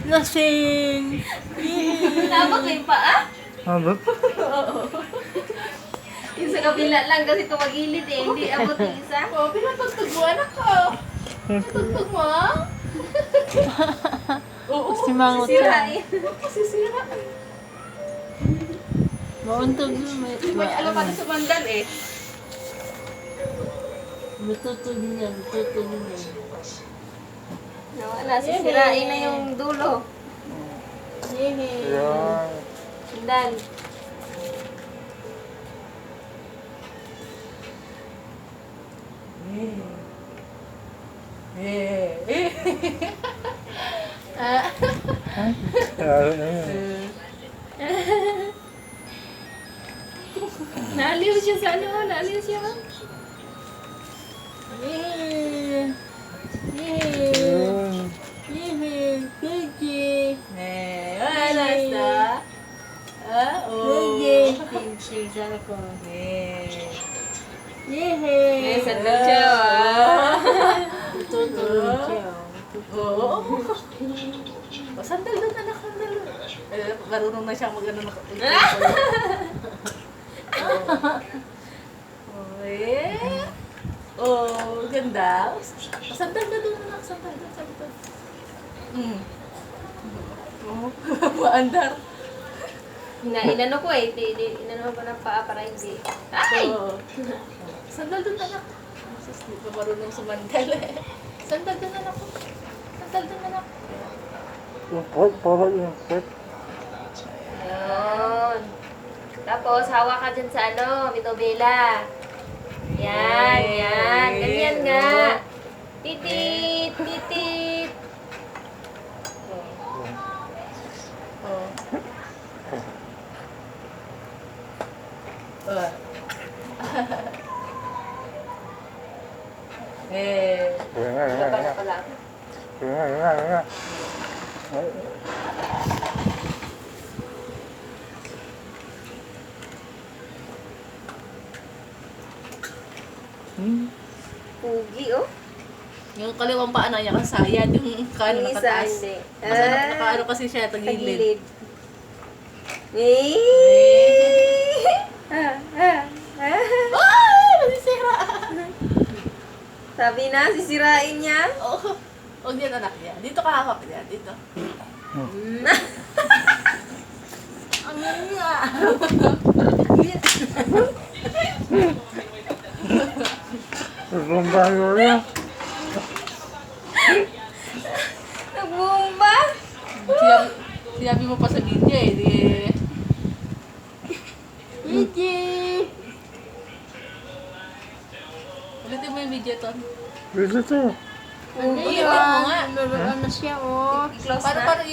Lasing! Tama ko yung paa? Abot. Yung sa kabila lang kasi tumagilid eh. Hindi abot yung isa. Oh, pinatugtog mo, anak ko. Pinatugtog mo. Oo, Si Mangot yan. Sirain. sisira. Mauntog yun. Hindi ba niya alam paano sumandal eh. Matutog niya, matutog niya. Nawala, sisirain na yung dulo. Yan. Sandal. Naliw siya sa ano? Naliw siya. Yay! Yay! Yay! Piggy! Wala sa. Piggy! Piggy! Sana ko. Yay! Sandal siya. Tutulog siya. Oo. O, sandal doon, anak, sandal doon. Marunong na siya mag-ano na. Oh, ganda. Sandal na doon, anak, sandal doon, sandal doon. Oh, maandar. Inano ko eh. Inano ko ng paa para hindi. Ay! Oo. Sandal doon, anak. Sus, di pa marunong sumandal eh. Sandal doon, anak ko. Sandal doon, anak. Yung pot, parang yung pot. Yun. Tapos, hawa ka dyan sa ano, mitobela. Yan, yan. Ganyan nga. Titit, titit. Oh. Oh. Wala pa pala. Pugi, oh. Yung kaliwang paa na niya kasayad, yung kaano Yung isa, nakataas. hindi. Kasi nakaano kasi siya, tagilid. Tagilid. Eh! Ay! Nasisira! Sabi na, sisirain niya. Oh, huwag yan anak niya. Dito ka hawak niya, dito. Ang nga! Lumbayo yan. Nagbumba. Sinabi mo pa sa video eh, di... Piggy! Ulitin mo yung video to. Dito to. Ano Ulitin yan? mo nga. Naroon na siya, oh. I-close Para na. parang